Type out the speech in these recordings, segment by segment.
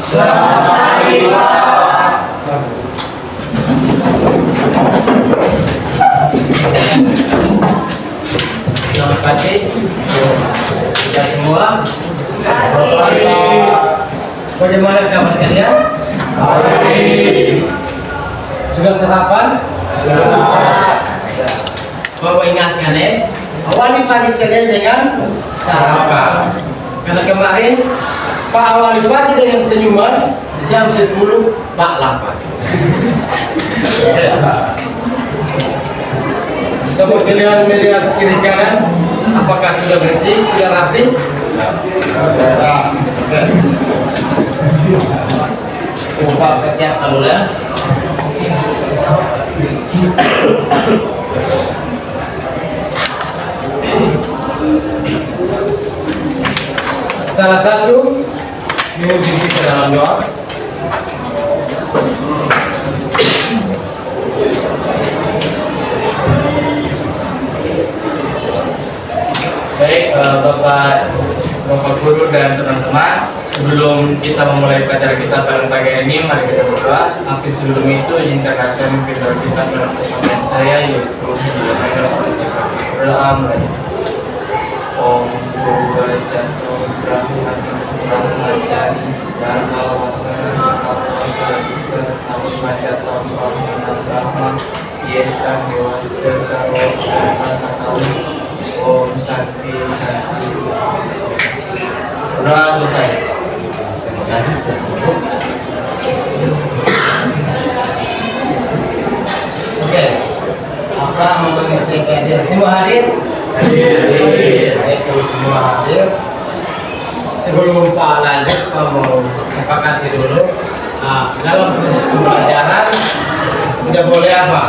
Selamat pagi, Pak. Selamat pagi kita semua. Selamat pagi, Pak. Bagaimana kabar kalian? Baik. Sudah sarapan? Sudah. Mau ingatkan awali pagi kalian dengan sarapan. Karena kemarin Pak awali pagi dengan senyuman, jam 10 Pak lapar. Coba kalian melihat kiri kanan, apakah sudah bersih, sudah rapi? Nah, oke. Pak kesiapkan dulu ya. Salah satu menuju kita dalam doa. Baik, Bapak Guru dan teman-teman, sebelum kita memulai pelajaran kita pada pagi ini, mari kita berdoa. Tapi sebelum itu, izinkan saya memimpin doa kita dalam kesempatan saya, yaitu berdoa mulai. Om Guru Jatuh Brahmacari Dharma Wasana Sakapasarista Asmacata Swamina Brahma Yesta Dewasta Sarwa Sakami Om Sakti Sakti. Doa selesai. Terima kasih. Oke. Apa mau mengecek kajian semua hadir? Hadir. Itu semua hadir. Sebelum Pak lanjut, Pak mau sepakati dulu. Dalam proses pembelajaran tidak boleh apa?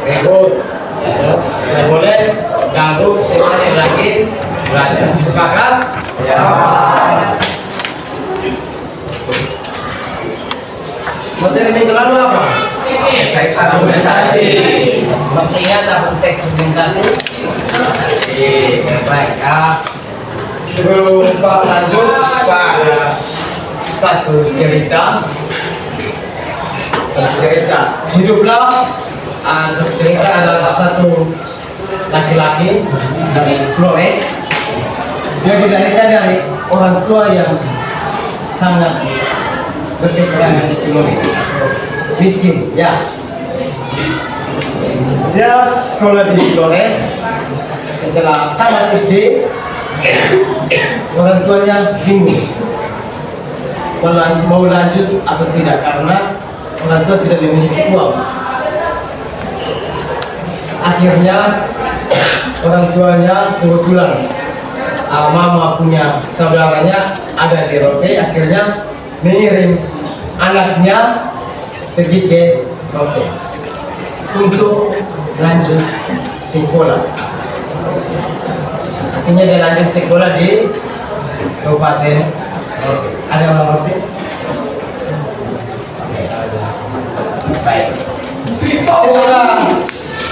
Ribut, ya, tidak boleh ganggu sesuatu yang lagi belajar. Sepakat? Ya. Materi minggu lalu apa? Teks argumentasi. Masih ingat apa teks argumentasi? Baik. Sebelum Pak lanjut, Pak ada satu cerita. Hiduplah satu cerita adalah satu laki-laki dari Flores. Dia dilahirkan dari orang tua yang sangat berkekurangan ekonomi, miskin, ya. Dia sekolah di Flores. Setelah tamat SD, orang tuanya bingung mau lanjut atau tidak karena orang tua tidak memiliki uang. Akhirnya orang tuanya kebetulan mama punya saudaranya ada di Rote, akhirnya mengirim anaknya pergi ke Rote untuk lanjut sekolah. Akhirnya dia lanjut sekolah di Kabupaten Rote. Ada orang Rote? Baik.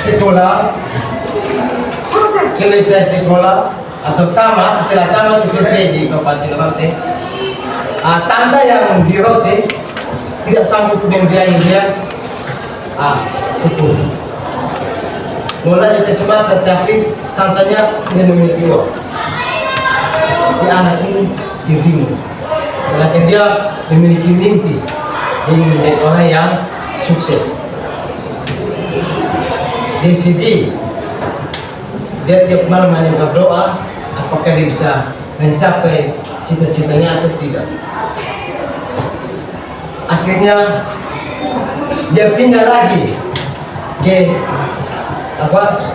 Setelah selesai sekolah atau tamat, setelah tamat SMP di Kabupaten Rote, tante yang di Rote tidak sanggup membiayai dia sekolah. Mulanya ke SMA tetapi tantanya tidak memiliki uang. Si anak ini dia bingung. Sedangkan dia memiliki mimpi ingin menjadi orang yang sukses. Dia sedih. Dia tiap malam hanya berdoa apakah dia bisa mencapai cita-citanya atau tidak. Akhirnya dia pindah lagi ke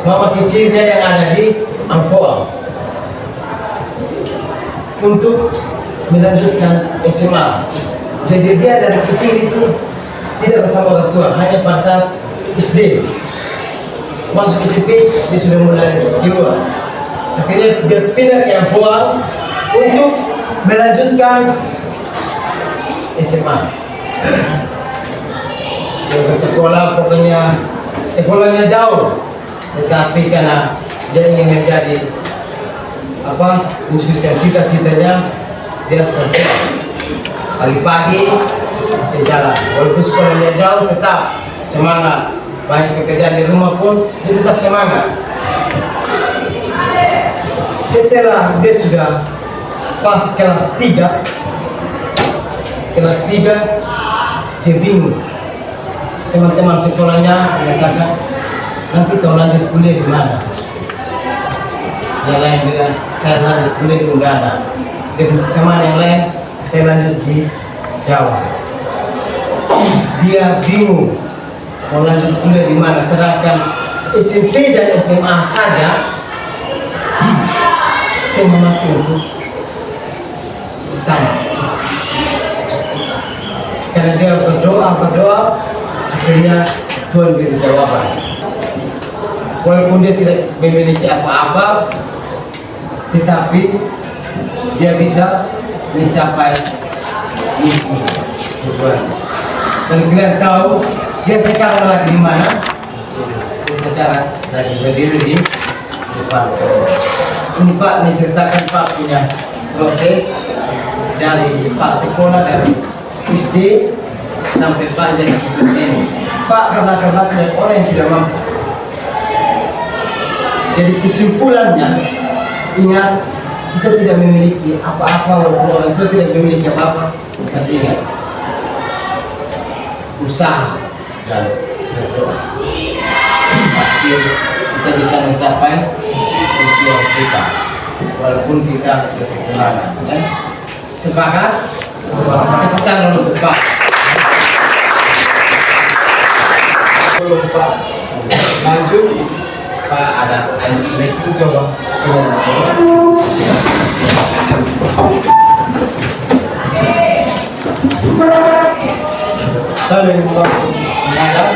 mama kecilnya yang ada di Angkoa untuk melanjutkan SMA. Jadi dia dari kecil itu tidak bersama orang tua, hanya pada saat SD. Masuk SMP dia sudah mulai keluar. Akhirnya dia pindah ke Angkoa untuk melanjutkan SMA. Dia bersekolah, pokoknya sekolahnya jauh, tetapi karena dia ingin menjadi mensukseskan cita-citanya, dia sekolah. Pagi-pagi di jalan, walaupun sekolahnya jauh tetap semangat. Baik pekerjaan di rumah pun dia tetap semangat. Setelah dia sudah pas kelas 3, dia bingung. Teman-teman sekolahnya menyatakan, nanti kau lanjut kuliah di mana? Yang lain bilang, saya lanjut kuliah di Undana. Teman yang lain, saya lanjut di Jawa. Dia bingung mau lanjut kuliah di mana, sedangkan SMP dan SMA saja sistem mati untuk utama. Karena dia berdoa, akhirnya Tuhan beri jawaban. Walaupun dia tidak memiliki apa-apa, tetapi dia bisa mencapai mimpi tujuan. Dan kalian tahu dia sekarang lagi di mana? Dia sekarang lagi berdiri di depan. Ini Pak menceritakan Pak punya proses dari Pak sekolah dari SD sampai Pak jadi seperti ini. Pak karena tidak orang yang tidak mampu. Jadi kesimpulannya, ingat, kita tidak memiliki apa-apa, walaupun orang tua tidak memiliki apa-apa. Tapi ingat, usaha dan berdoa pasti kita bisa mencapai tujuan kita, walaupun kita berkekurangan. Sepakat? Tepuk tangan untuk Pak. Sebelum Pak lanjut, Pak ada IC itu coba saling menghadap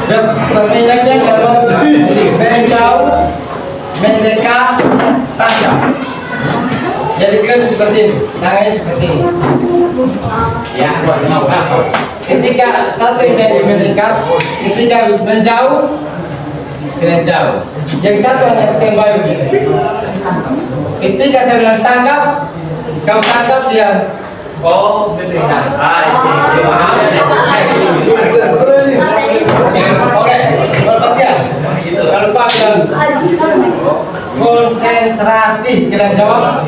dan perbedaannya dalam menjauh, mendekat, tangkap. Jadi kan seperti ini, tangannya seperti ini. Ya, ketika satu yang jadi mendekat, ketika menjauh, kalian jauh. Yang satu hanya standby begini. Ketika saya bilang tangkap, kau tangkap dia. Oh, betul. Oke, perhatian. Kalau Pak bilang konsentrasi, kalian jawab.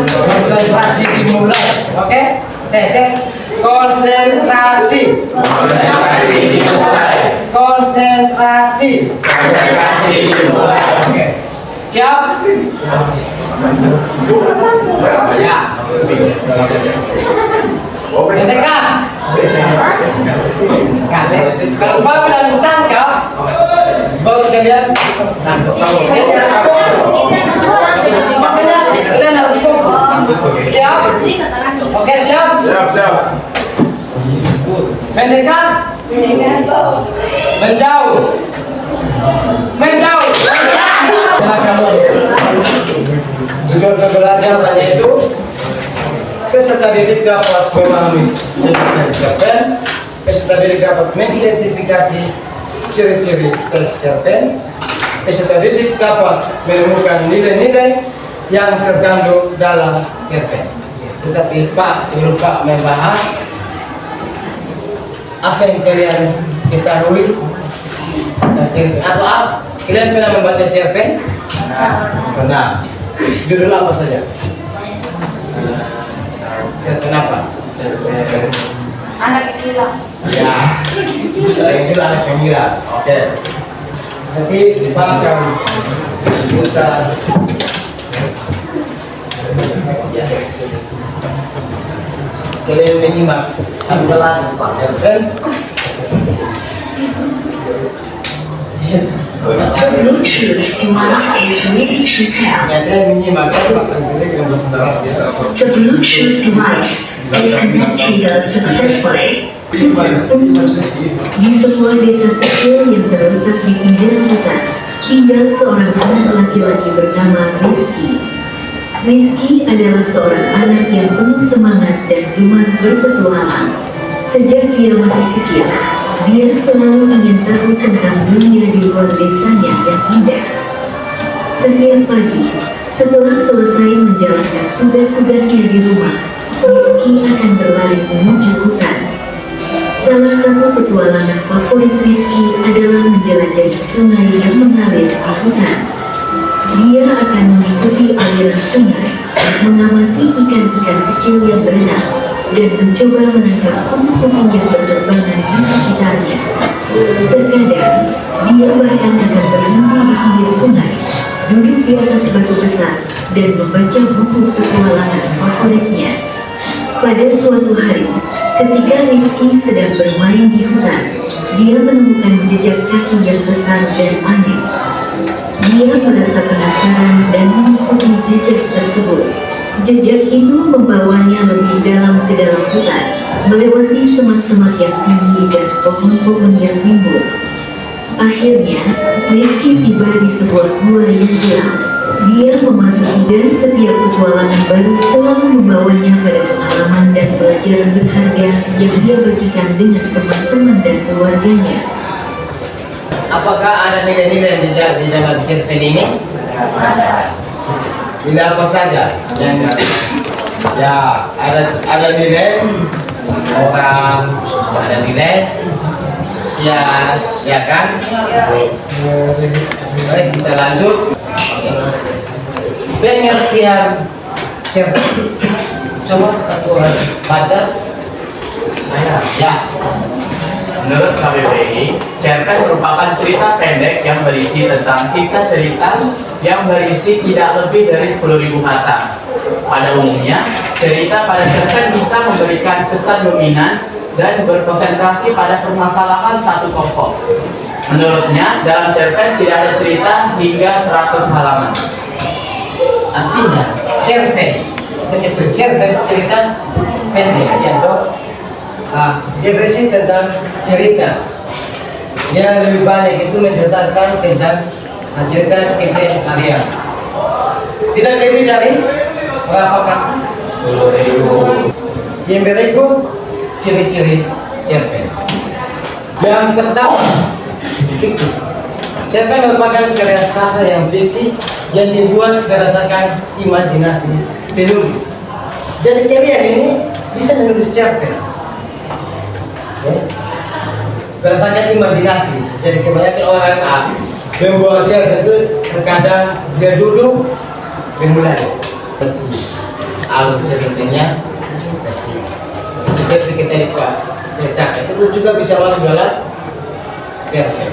Konsentrasi dimulai. Oke, tes. Konsentrasi. Konsentrasi. Oke. Siap? Ya. Mendekat. Kalau Pak bilang tangkap, baru kalian tangkap. Makanya kalian harus fokus. Siap? Oke, siap? Siap. Mendekat. Menjauh. Silakan. Sudah belajar tanya itu, peserta didik dapat memahami cerpen, peserta didik dapat mengidentifikasi ciri-ciri teks cerpen, peserta didik dapat menemukan nilai-nilai yang terkandung dalam cerpen. Tetapi Pak, sebelum Pak membahas, apa yang kalian ketahui tentang cerpen atau apa? Kalian pernah membaca cerpen? Pernah. Judul apa saja? Cerpen apa? Cerpen Anak yang gila. ya, yang itu anak yang gila. Oke. Nanti Pak akan minta ya. Kalian menyimak sambilan Pak cerpen. Bluetooth device is ready to pair. Nyata menyimak kan Pak sambil dengan bersaudara ya. The Bluetooth device is connected successfully. Di sebuah desa kecil yang terletak di pinggiran hutan, tinggal seorang anak laki-laki bernama Rizky. Rizky adalah seorang anak yang penuh semangat dan gemar berpetualang. Sejak dia masih kecil, dia selalu ingin tahu tentang dunia di luar desanya yang indah. Setiap pagi, Setelah selesai menjalankan tugas-tugasnya di rumah, Rizky akan berlari menuju hutan. Salah satu petualangan favorit Rizky adalah menjelajahi sungai yang mengalir di hutan. Dia akan mengikuti aliran sungai, mengamati ikan-ikan kecil yang berenang, dan mencoba menangkap kupu-kupu yang berterbangan di sekitarnya. Terkadang, dia bahkan akan berhenti di pinggir sungai, duduk di atas batu besar, dan membaca buku petualangan favoritnya. Pada suatu hari, ketika Rizky sedang bermain di hutan, dia menemukan jejak kaki yang besar dan aneh. Dia merasa penasaran dan mengikuti jejak tersebut. Jejak itu membawanya lebih dalam ke dalam hutan, melewati semak-semak yang tinggi dan pohon-pohon yang rimbun. Akhirnya, Rizky tiba di sebuah gua yang gelap. Dia memasuki dan setiap petualangan baru selalu membawanya pada pengalaman dan pelajaran berharga yang dia bagikan dengan teman-teman dan keluarganya. Apakah ada nilai-nilai di dalam cerpen ini? Nilai apa saja? Yang ya ada nilai orang, ada nilai usia, ya kan? Baik, kita lanjut. Pengertian cerpen. Coba satu orang baca. Ya. Menurut KBBI, cerpen merupakan cerita pendek yang berisi tentang kisah cerita yang berisi tidak lebih dari 10.000 kata. Pada umumnya, cerita pada cerpen bisa memberikan kesan dominan dan berkonsentrasi pada permasalahan satu tokoh. Menurutnya, dalam cerpen tidak ada cerita hingga 100 halaman. Artinya, cerpen itu cerpen cerita pendek, ya toh? Dia berisi tentang cerita. Yang lebih banyak itu menceritakan tentang cerita keseharian. Tidak lebih dari berapa kata? 10.000. Yang berikut ciri-ciri cerpen. Yang pertama, fiktif. Cerpen merupakan karya sastra yang fiksi yang dibuat berdasarkan imajinasi penulis. Jadi kalian ini bisa menulis cerpen berdasarkan imajinasi. Jadi kebanyakan orang membuat cerpen itu terkadang dia duduk memulai alur ceritanya seperti kita ceritakan itu juga bisa masuk dalam cerpen.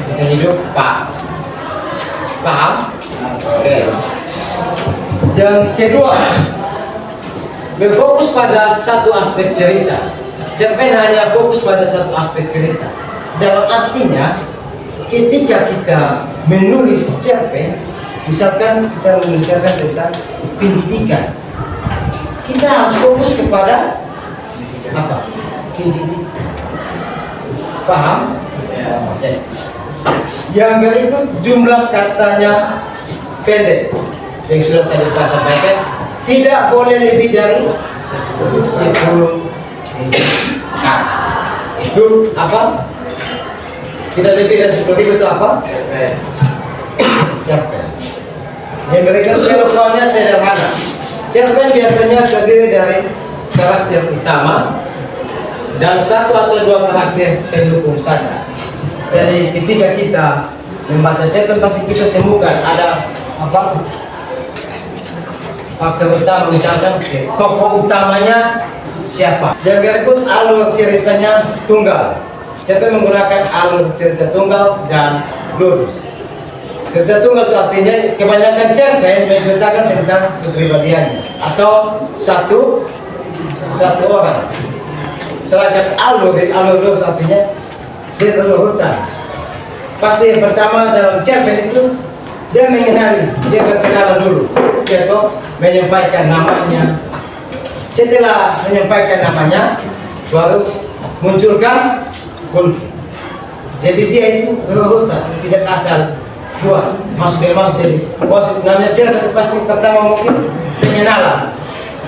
Bisa hidup paham? Oke. Yang kedua, berfokus pada satu aspek cerita. Cerpen hanya fokus pada satu aspek cerita. Dalam artinya, ketika kita menulis cerpen, misalkan kita menulis cerpen tentang pendidikan, kita harus fokus kepada apa? Pendidikan. Paham? Ya. Okay. Yang berikut jumlah katanya pendek. Yang sudah tadi Pak sampaikan, tidak boleh lebih dari 10 kata. Itu apa? Tidak lebih dari 10.000 itu apa? Cerpen. Yang berikut penokohannya sederhana. Cerpen biasanya terdiri dari karakter utama dan satu atau dua karakter pendukung saja. Jadi ketika kita membaca cerpen pasti kita temukan ada apa? Faktor utama, misalkan tokoh utamanya siapa. Yang berikut alur ceritanya tunggal. Cerpen menggunakan alur cerita tunggal dan lurus. Cerita tunggal itu artinya kebanyakan cerpen menceritakan tentang kepribadiannya atau satu orang. Sedangkan alur lurus artinya dia berurutan. Pasti yang pertama dalam cerpen itu dia mengenali, dia berkenalan dulu, dia tuh menyampaikan namanya. Setelah menyampaikan namanya, baru munculkan konflik. Jadi dia itu berurutan, tidak asal buat masuk jadi bos. Namanya cerpen pasti pertama mungkin pengenalan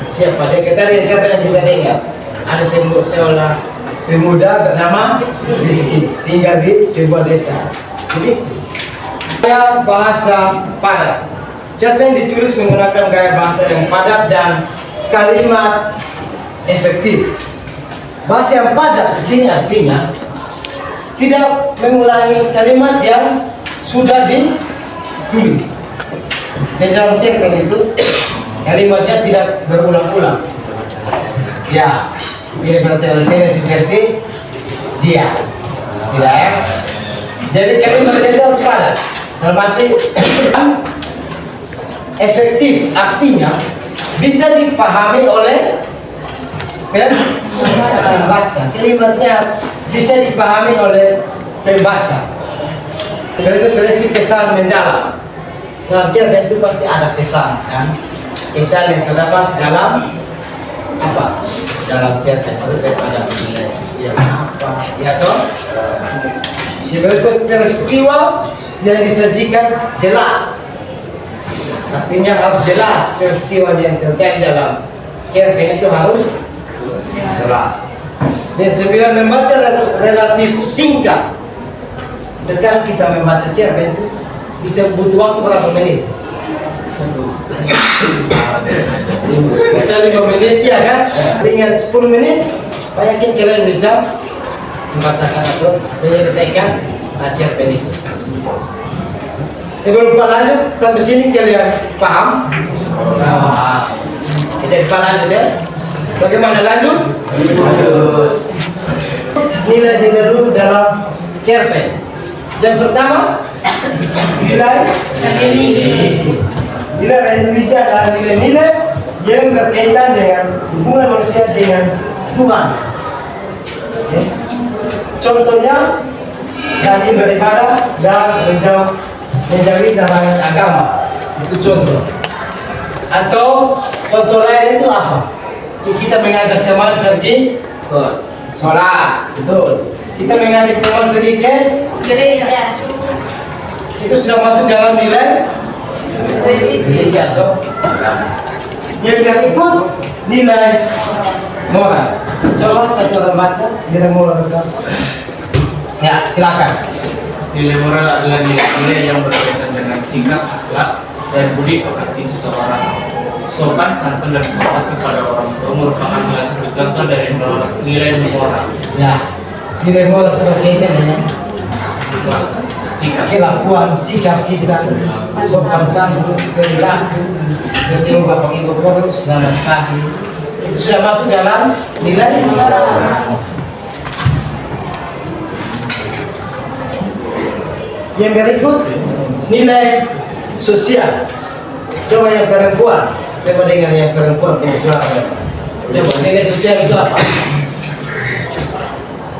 siapa dia. Kita lihat cerpen yang juga dengar ada seorang pemuda bernama Rizky tinggal di sebuah desa. Jadi bahasa padat. cerpen ditulis menggunakan gaya bahasa yang padat dan kalimat efektif. Bahasa yang padat di sini artinya tidak mengulangi kalimat yang sudah ditulis. Di dalam cerpen itu kalimatnya tidak berulang-ulang. Ya, ini seperti dia, tidak ya? Jadi kalimatnya itu harus padat. Dalam arti efektif, artinya bisa dipahami oleh pembaca. Kalimatnya bisa dipahami oleh pembaca. Berisi pesan mendalam. Dalam cerpen itu pasti ada pesan, kan? Pesan yang terdapat dalam apa? Dalam cerpen itu ada nilai sosial apa? Ya toh? Sebagai peristiwa yang disajikan jelas. Artinya harus jelas peristiwa yang terjadi dalam cerpen itu harus jelas. Dan sebelum membaca relatif singkat. Sekarang kita membaca cerpen itu bisa butuh waktu berapa menit? Bisa 5 menit ya kan? Dengan 10 menit, yakin kalian bisa membacakan atau menyelesaikan cerpen itu. Sebelum Pak lanjut sampai sini kalian paham? Kita lanjut ya. Bagaimana lanjut? Nilai-nilai dulu dalam cerpen. Yang pertama, nilai Indonesia adalah nilai-nilai yang berkaitan dengan hubungan manusia dengan Tuhan. Okay. Contohnya, rajin beribadah dan menjauhi larangan agama. Itu contoh. Atau contoh lain itu apa? Kita mengajak teman pergi ke sholat, betul. Kita mengajak teman pergi ke gereja. Itu sudah masuk dalam nilai gereja atau yang berikut nilai moral. Coba satu orang baca nilai moral itu. Ya, silakan. Nilai moral adalah nilai-nilai yang berkaitan dengan sikap, akhlak, dan budi pekerti seseorang. Sopan, santun, dan hormat kepada orang tua merupakan salah satu contoh dari nilai moral. Ya, nilai moral berkaitan dengan kelakuan, sikap kita, sopan santun, perilaku, bertemu bapak ibu guru, selamat pagi. Itu sudah masuk dalam nilai moral. Yang berikut nilai sosial. Coba yang perempuan, saya mau dengar yang perempuan punya suara. Coba nilai sosial itu apa?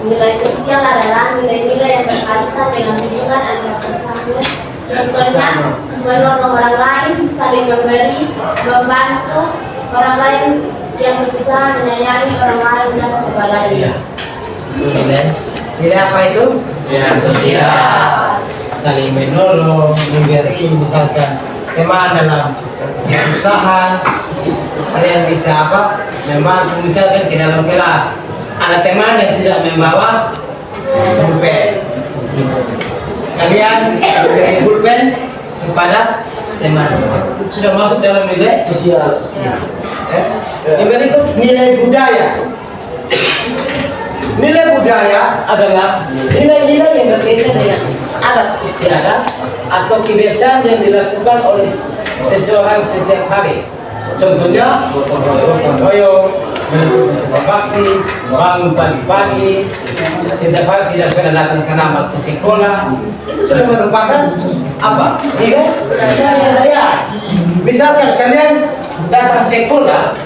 Nilai sosial adalah nilai-nilai yang berkaitan dengan hubungan antar sesama. Contohnya, menolong orang lain, saling memberi, membantu orang lain yang berusaha menyayangi orang lain dan sebagainya. Nilai apa itu? Sosial. Saling menolong, memberi, misalkan teman dalam kesusahan, kalian bisa apa? Membantu, misalkan di dalam kelas ada teman yang tidak membawa pulpen, kalian beri pulpen kepada teman. Itu sudah masuk dalam nilai sosial. Yang berikut nilai budaya. Nilai budaya adalah nilai-nilai yang berkaitan dengan adat istiadat atau kebiasaan yang dilakukan oleh seseorang setiap hari. Contohnya, gotong royong, berbakti, bangun pagi-pagi, setiap hari tidak pernah datang terlambat ke sekolah. Itu sudah merupakan apa? Nilai budaya. Misalkan kalian datang sekolah,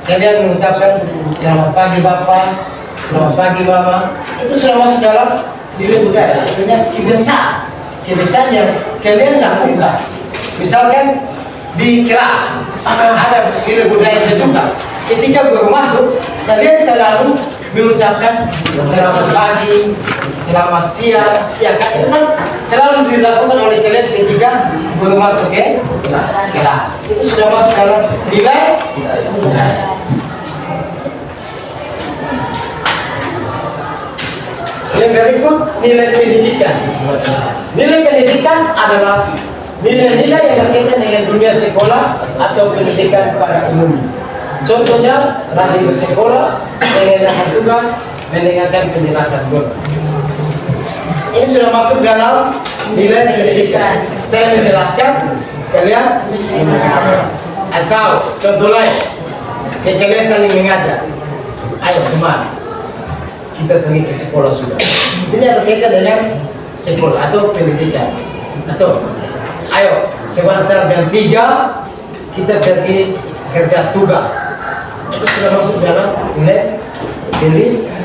kalian mengucapkan selamat pagi Bapak, selamat pagi Mama. Itu sudah masuk dalam nilai budaya. Artinya kebiasaan yang kalian lakukan. Misalkan di kelas ada nilai budaya juga. Ketika baru masuk, kalian selalu mengucapkan selamat pagi, selamat siang. Ya kan, itu kan selalu dilakukan oleh kalian ketika baru masuk ke kelas. Itu sudah masuk dalam nilai budaya. Yang berikut nilai pendidikan. Nilai pendidikan adalah nilai-nilai yang berkaitan dengan dunia sekolah atau pendidikan pada umumnya. Contohnya, rajin bersekolah, mengerjakan tugas, mendengarkan penjelasan guru. Ini sudah masuk dalam nilai pendidikan. Saya menjelaskan, kalian mendengarkan. Atau contoh lain, kalian saling mengajar. Ayo teman, kita pergi ke sekolah sudah. Ini berkaitan dengan sekolah atau pendidikan. Atau, ayo sebentar jam 3 kita pergi kerja tugas. Itu sudah masuk dalam nilai pendidikan.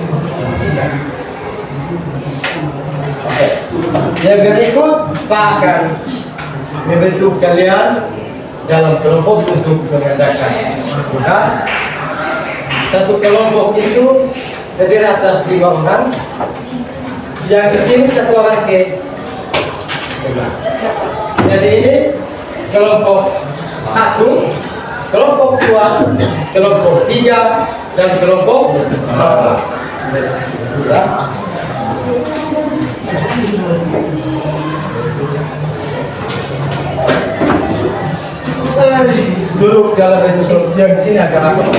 Oke. Yang berikut Pak akan membentuk kalian dalam kelompok untuk mengerjakan tugas. Satu kelompok itu terdiri atas 5 orang. Yang di sini 1 orang ke sebelah. Jadi ini kelompok 1, kelompok 2, kelompok 3, dan kelompok 4. Duduk dalam bentuk yang sini agak rapat.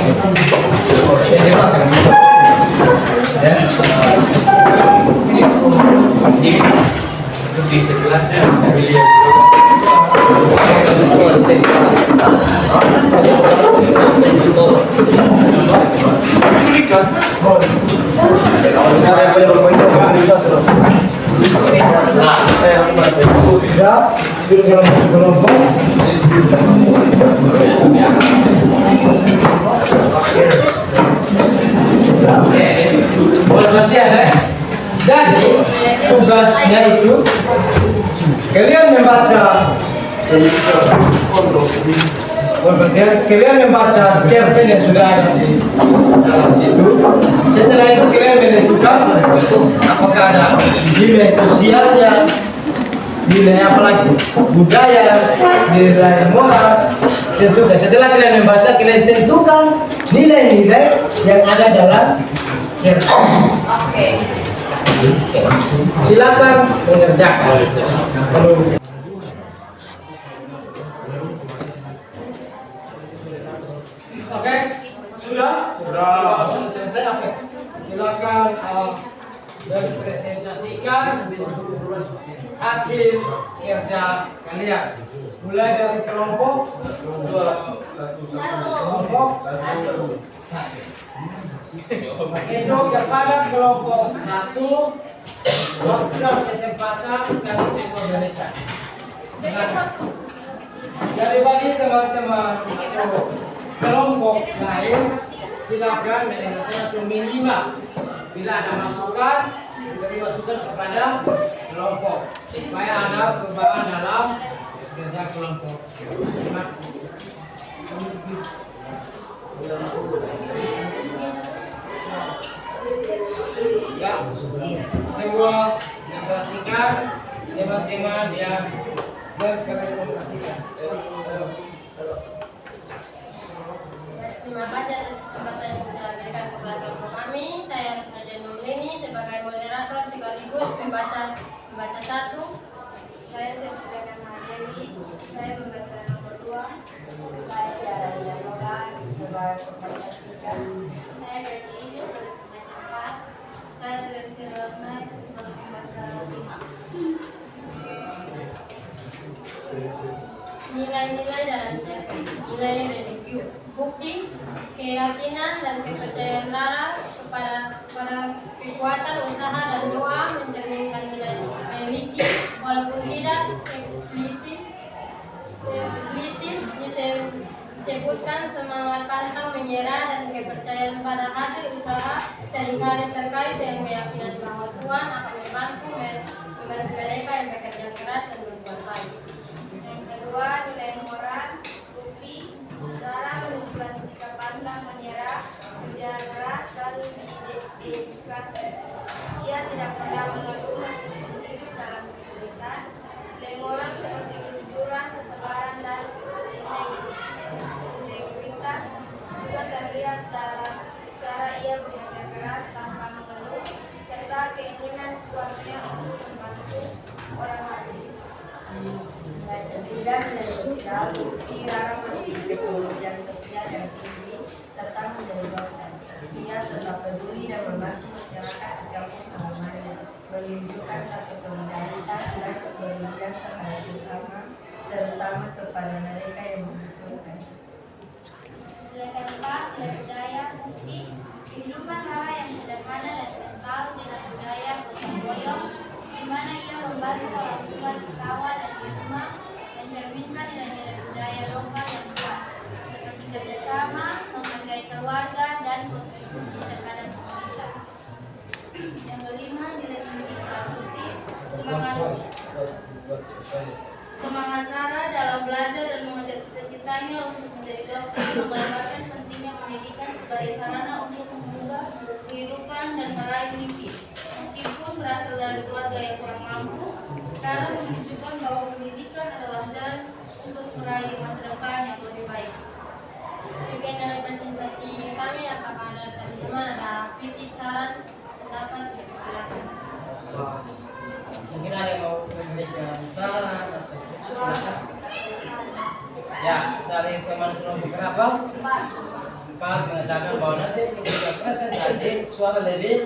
Di sebelah saya bisa lihat. Jadi tugasnya itu kalian membaca kalian membaca cerpen yang sudah ada di dalam situ. Setelah itu kalian menentukan apakah ada nilai sosialnya, nilai apa lagi, budaya, nilai moral. Tentukan. Setelah kalian membaca, kalian tentukan nilai-nilai yang ada dalam cerpen. Oke. Silakan mengerjakan. Oke, sudah? Selesai. Oke. Silakan presentasikan hasil kerja kalian. Mulai dari kelompok 1. Itu kepada kelompok 1, waktu dan kesempatan kami semua berikan. Jadi bagi teman-teman atau kelompok lain, silakan mendengarkan atau minimal bila ada masukan, beri masukan kepada kelompok supaya ada perubahan dalam kerja kelompok. Ya, semua diperhatikan teman-teman yang berpresentasikan. Terima kasih atas kesempatan yang sudah diberikan kepada kelompok kami. Saya Raden Maulini sebagai moderator sekaligus pembaca 1. Saya Septiana Dewi. Saya membaca nomor 2. Saya Tiara Yamola sebagai pembaca 3. Saya Gaji Ini sebagai pembaca 4. Saya Celestia Dotmai sebagai pembaca 5. Nilai-nilai dalam cerpen. Nilai religius. Bukti, keyakinan dan kepercayaan Rara pada kekuatan usaha dan doa mencerminkan nilai religi walaupun tidak eksplisit disebutkan semangat pantang menyerah dan kepercayaan pada hasil usaha dan hal terkait dengan keyakinan bahwa Tuhan akan membantu mereka yang bekerja keras dan berbuat baik. Yang kedua, nilai moral. Bukti, Rara menunjukkan sikap pantang menyerah, kerja keras dan dedikasi. Ia tidak pernah mengeluh meskipun hidup dalam kesulitan. Nilai moral seperti kejujuran, kesabaran dan integritas juga terlihat dalam cara ia bekerja keras tanpa mengeluh, serta keinginan kuatnya untuk membantu orang lain. bidang dan sosial, dikira memiliki dan sosial yang tinggi, serta menjadi dokter. Ia tetap peduli dan membantu masyarakat di kampung halamannya, menunjukkan rasa solidaritas dan kepedulian terhadap sesama, terutama kepada mereka yang membutuhkan. Silakan Pak, nilai budaya bukti kehidupan Rara yang sederhana dan kental dengan budaya gotong royong, di mana ia membantu orang tua di sawah dan di rumah, mencerminkan nilai-nilai budaya lokal yang kuat, seperti kerjasama, menghargai keluarga, dan kontribusi terhadap komunitas. Yang kelima, nilai pendidikan bukti semangat Rara dalam belajar dan mengejar cita-citanya untuk menjadi dokter, menggambarkan pentingnya pendidikan sebagai sarana untuk mengubah kehidupan dan meraih mimpi. Meskipun berasal dari keluarga yang kurang mampu, Rara menunjukkan bahwa pendidikan adalah jalan untuk meraih masa depan yang lebih baik. Juga dalam presentasi kami, apakah ada teman-teman ada kritik, saran, pendapat, silakan. Mungkin ada yang mau memberikan saran atau silakan. Ya, dari teman kelompok berapa? 4 mengatakan bahwa nanti ketika presentasi suara lebih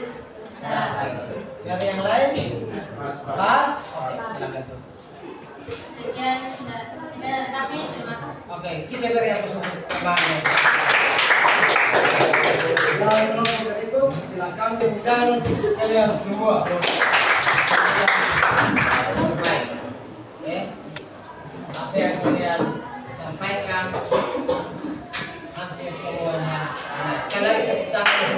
keras lagi. Dari yang lain? Pas? Oke, silakan tuh. Sekian dari kami, terima kasih. Oke, kita beri tepuk tangan. Dan kelompok itu silakan dan kalian semua. Baik. Oke. Apa yang kalian sampaikan hampir semuanya. Nah, sekali lagi tepuk tangan.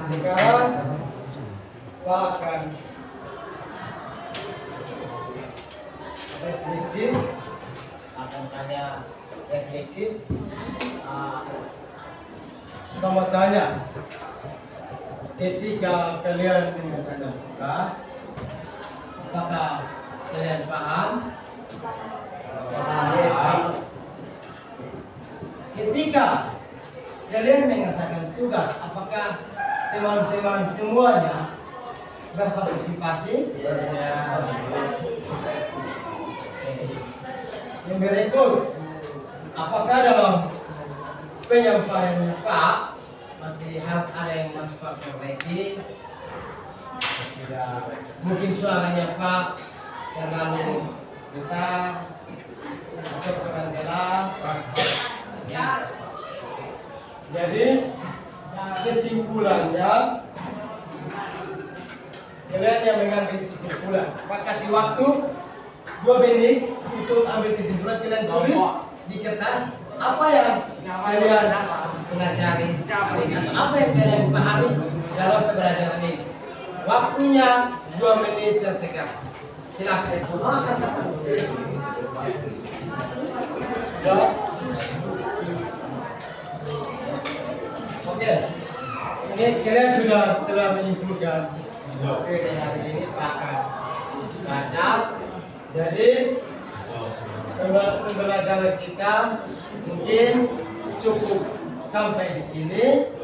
Sekarang Pak akan refleksi. Pertama tanya, ketika kalian menyelesaikan tugas, apakah kalian paham? ketika kalian menyelesaikan tugas, apakah teman-teman semuanya berpartisipasi? Yang berikut, apakah dalam penyampaian Pak Masih harus ada yang masih Pak perbaiki. Mungkin suaranya Pak terlalu besar atau kurang jelas. Ya. Jadi kesimpulannya, kalian yang mengambil kesimpulan, Pak kasih waktu 2 menit untuk ambil kesimpulan. Kalian tulis di kertas apa yang kalian Pelajari atau apa yang kalian pahami dalam pembelajaran ini. Waktunya 2 menit tersekat. Silakan. Ya. Oke. Ini kalian sudah telah menyimpulkan. Oke, hari ini Pak akan baca. Jadi pembelajaran kita mungkin cukup sampai di sini.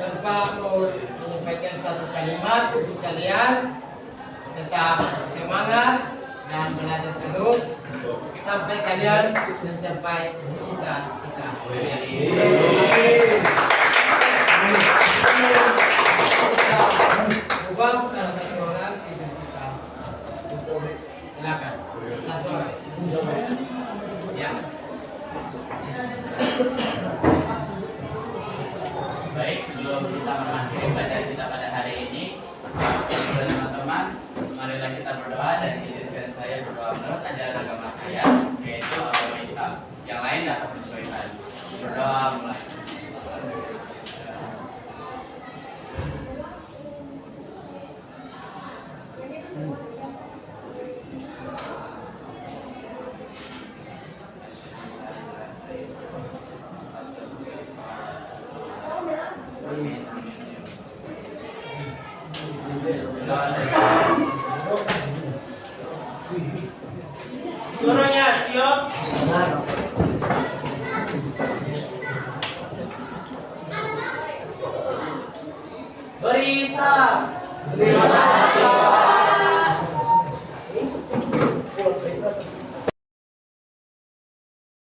Dan Pak mau menyampaikan satu kalimat untuk kalian, tetap semangat dan belajar terus sampai kalian mencapai cita-cita. Ubah salah satu orang tidak kita. Silakan. Satu orang. Ya. Baik, sebelum kita mengakhiri pelajaran kita pada hari ini, teman-teman, marilah kita berdoa dan izinkan saya berdoa menurut ajaran agama saya, yaitu agama Islam. Yang lain dapat menyesuaikan. Berdoa mulai. Gurunya siap. Beri salam.